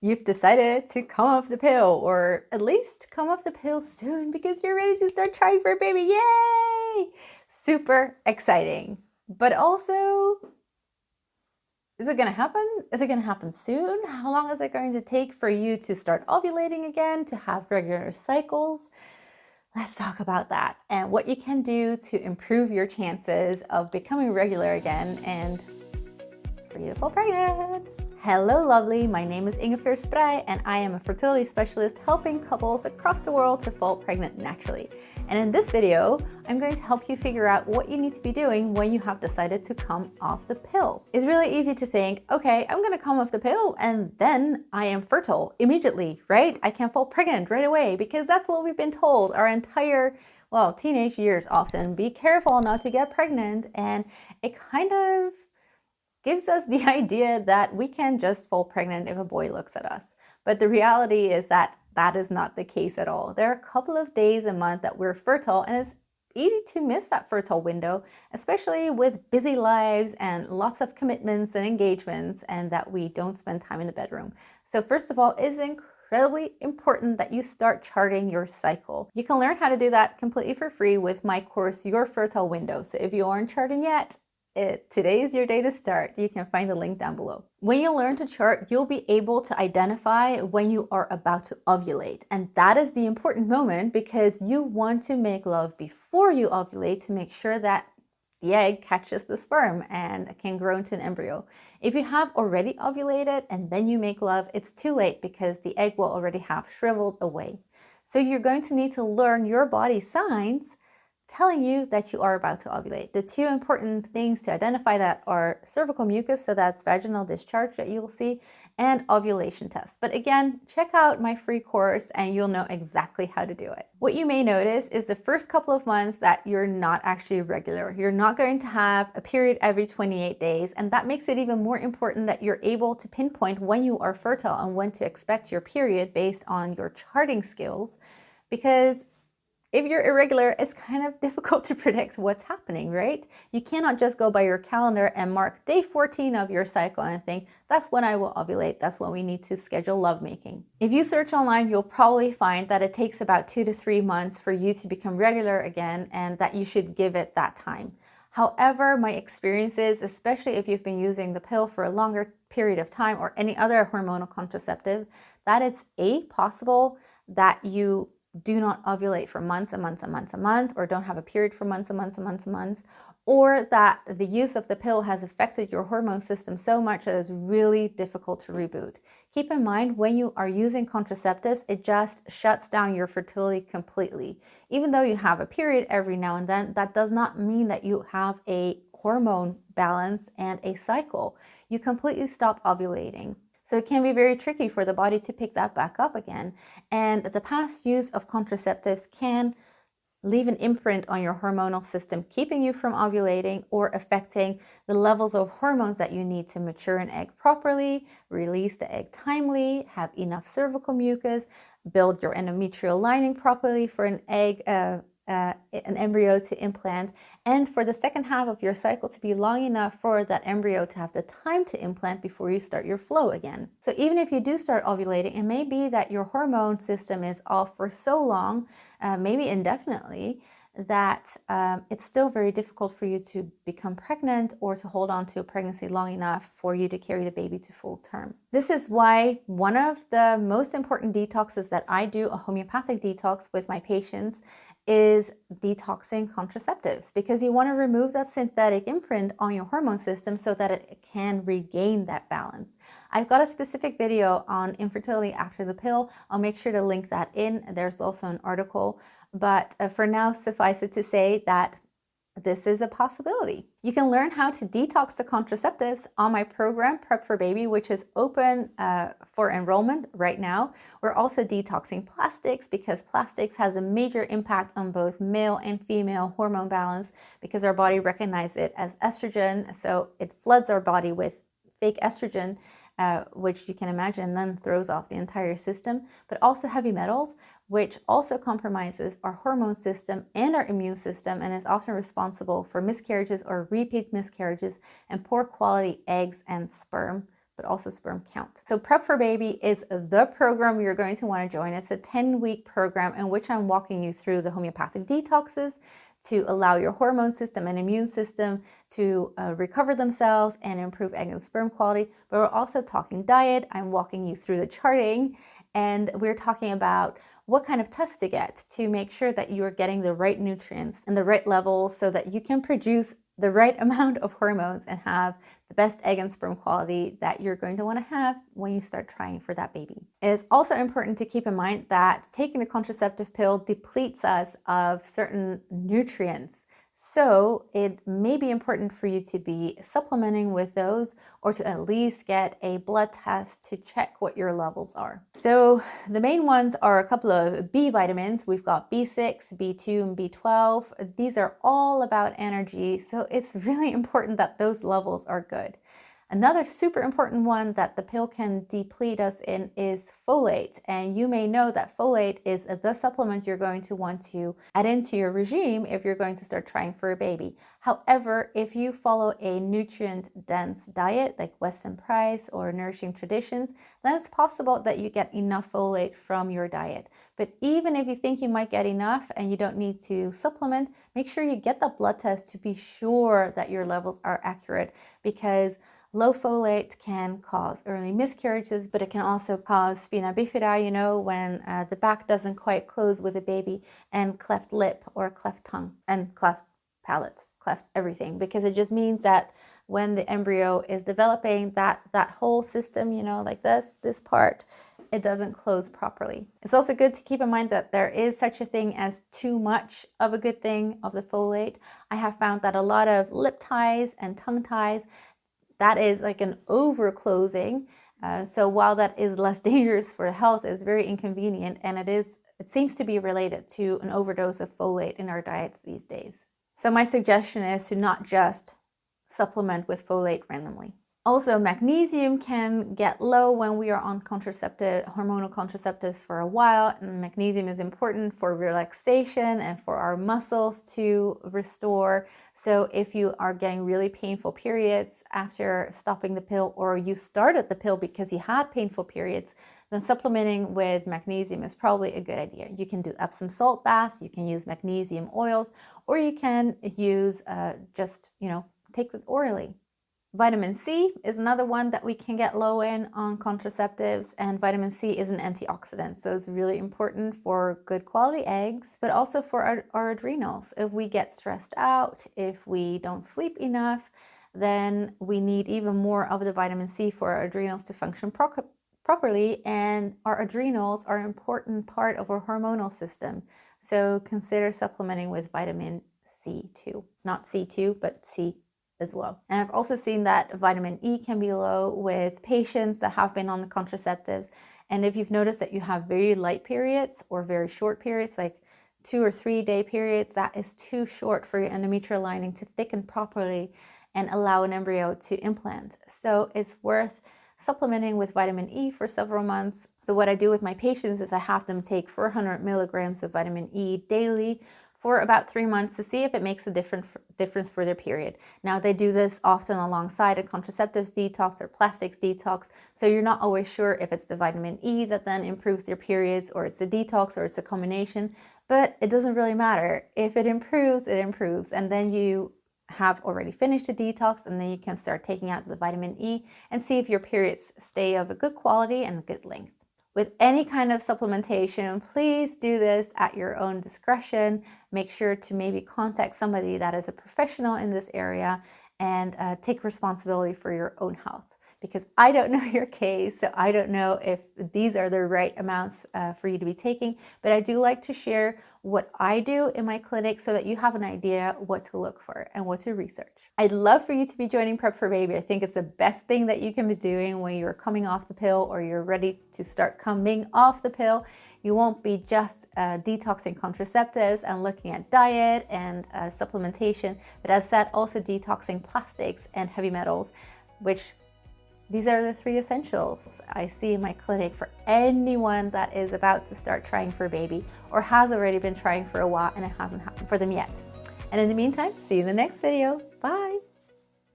you've decided to come off the pill, or at least come off the pill soon because you're ready to start trying for a baby. Yay! Super exciting. But also, is it going to happen? Is it going to happen soon? How long is it going to take for you to start ovulating again, to have regular cycles? Let's talk about that and what you can do to improve your chances of becoming regular again and for you to fall pregnant. Hello lovely, my name is Inge Sprey and I am a fertility specialist helping couples across the world to fall pregnant naturally. And in this video, I'm going to help you figure out what you need to be doing when you have decided to come off the pill. It's really easy to think, okay, I'm gonna come off the pill and then I am fertile immediately, right? I can fall pregnant right away because that's what we've been told our entire, well, teenage years often. Be careful not to get pregnant, and it kind of gives us the idea that we can just fall pregnant if a boy looks at us. But the reality is that that is not the case at all. There are a couple of days a month that we're fertile, and it's easy to miss that fertile window, especially with busy lives and lots of commitments and engagements, and that we don't spend time in the bedroom. So first of all, it's incredibly important that you start charting your cycle. You can learn how to do that completely for free with my course, Your Fertile Window. So if you aren't charting yet, today is your day to start. You can find the link down below. When you learn to chart, you'll be able to identify when you are about to ovulate. And that is the important moment because you want to make love before you ovulate to make sure that the egg catches the sperm and can grow into an embryo. If you have already ovulated and then you make love, it's too late because the egg will already have shriveled away. So you're going to need to learn your body signs telling you that you are about to ovulate. The two important things to identify that are cervical mucus, so that's vaginal discharge that you'll see, and ovulation test. But again, check out my free course and you'll know exactly how to do it. What you may notice is the first couple of months that you're not actually regular. You're not going to have a period every 28 days, and that makes it even more important that you're able to pinpoint when you are fertile and when to expect your period based on your charting skills, because if you're irregular, it's kind of difficult to predict what's happening, right? You cannot just go by your calendar and mark day 14 of your cycle and think, that's when I will ovulate, that's when we need to schedule lovemaking. If you search online, you'll probably find that it takes about 2 to 3 months for you to become regular again, and that you should give it that time. However, my experience is, especially if you've been using the pill for a longer period of time or any other hormonal contraceptive, that it's possible that you do not ovulate for months and months and months and months, or don't have a period for months and months and months and months, or that the use of the pill has affected your hormone system so much that it's really difficult to reboot. Keep in mind, when you are using contraceptives, it just shuts down your fertility completely. Even though you have a period every now and then, that does not mean that you have a hormone balance and a cycle. You completely stop ovulating. So it can be very tricky for the body to pick that back up again. And the past use of contraceptives can leave an imprint on your hormonal system, keeping you from ovulating or affecting the levels of hormones that you need to mature an egg properly, release the egg timely, have enough cervical mucus, build your endometrial lining properly for an egg, an embryo to implant, and for the second half of your cycle to be long enough for that embryo to have the time to implant before you start your flow again. So even if you do start ovulating, it may be that your hormone system is off for so long, maybe indefinitely, that it's still very difficult for you to become pregnant or to hold on to a pregnancy long enough for you to carry the baby to full term. This is why one of the most important detoxes that I do, a homeopathic detox with my patients, is detoxing contraceptives, because you want to remove that synthetic imprint on your hormone system so that it can regain that balance. I've got a specific video on infertility after the pill. I'll make sure to link that in. There's also an article, but for now, suffice it to say that this is a possibility. You can learn how to detox the contraceptives on my program, Prep for Baby, which is open for enrollment right now. We're also detoxing plastics because plastics has a major impact on both male and female hormone balance because our body recognizes it as estrogen. So it floods our body with fake estrogen, which you can imagine then throws off the entire system, but also heavy metals, which also compromises our hormone system and our immune system and is often responsible for miscarriages or repeat miscarriages and poor quality eggs and sperm but also sperm count. So Prep for Baby is the program you're going to want to join. It's a 10-week program in which I'm walking you through the homeopathic detoxes to allow your hormone system and immune system to recover themselves and improve egg and sperm quality. But we're also talking diet. I'm walking you through the charting, and we're talking about what kind of tests to get to make sure that you are getting the right nutrients and the right levels so that you can produce the right amount of hormones and have the best egg and sperm quality that you're going to want to have when you start trying for that baby. It is also important to keep in mind that taking the contraceptive pill depletes us of certain nutrients. So it may be important for you to be supplementing with those, or to at least get a blood test to check what your levels are. So the main ones are a couple of B vitamins. We've got B6, B2, and B12. These are all about energy, so it's really important that those levels are good. Another super important one that the pill can deplete us in is folate. And you may know that folate is the supplement you're going to want to add into your regime if you're going to start trying for a baby. However, if you follow a nutrient-dense diet like Weston Price or Nourishing Traditions, then it's possible that you get enough folate from your diet. But even if you think you might get enough and you don't need to supplement, make sure you get the blood test to be sure that your levels are accurate, because low folate can cause early miscarriages, but it can also cause spina bifida, you know, when the back doesn't quite close with a baby, and cleft lip or cleft tongue and cleft palate, cleft everything, because it just means that when the embryo is developing, that whole system, you know, like this part, it doesn't close properly. It's also good to keep in mind that there is such a thing as too much of a good thing of the folate. I have found that a lot of lip ties and tongue ties, that is like an over-closing. So while that is less dangerous for health, it's very inconvenient, and it seems to be related to an overdose of folate in our diets these days. So my suggestion is to not just supplement with folate randomly. Also, magnesium can get low when we are on hormonal contraceptives for a while, and magnesium is important for relaxation and for our muscles to restore. So if you are getting really painful periods after stopping the pill, or you started the pill because you had painful periods, then supplementing with magnesium is probably a good idea. You can do Epsom salt baths, you can use magnesium oils, or you can use take it orally. Vitamin C is another one that we can get low in on contraceptives, and vitamin C is an antioxidant, so it's really important for good quality eggs, but also for our adrenals. If we get stressed out, if we don't sleep enough, then we need even more of the vitamin C for our adrenals to function properly, and our adrenals are an important part of our hormonal system. So consider supplementing with vitamin C2, not C2, but C as well. And I've also seen that vitamin E can be low with patients that have been on the contraceptives. And if you've noticed that you have very light periods or very short periods, like 2 or 3 day periods, that is too short for your endometrial lining to thicken properly and allow an embryo to implant. So it's worth supplementing with vitamin E for several months. So what I do with my patients is I have them take 400 milligrams of vitamin E daily for about 3 months to see if it makes a difference for their period. Now, they do this often alongside a contraceptives detox or plastics detox, so you're not always sure if it's the vitamin E that then improves their periods, or it's the detox, or it's a combination, but it doesn't really matter. If it improves, it improves, and then you have already finished the detox, and then you can start taking out the vitamin E and see if your periods stay of a good quality and a good length. With any kind of supplementation, please do this at your own discretion. Make sure to maybe contact somebody that is a professional in this area, and take responsibility for your own health. Because I don't know your case, so I don't know if these are the right amounts for you to be taking, but I do like to share what I do in my clinic so that you have an idea what to look for and what to research. I'd love for you to be joining Prep for Baby. I think it's the best thing that you can be doing when you're coming off the pill, or you're ready to start coming off the pill. You won't be just detoxing contraceptives and looking at diet and supplementation, but as said, also detoxing plastics and heavy metals, which these are the 3 essentials I see in my clinic for anyone that is about to start trying for a baby, or has already been trying for a while and it hasn't happened for them yet. And in the meantime, see you in the next video. Bye.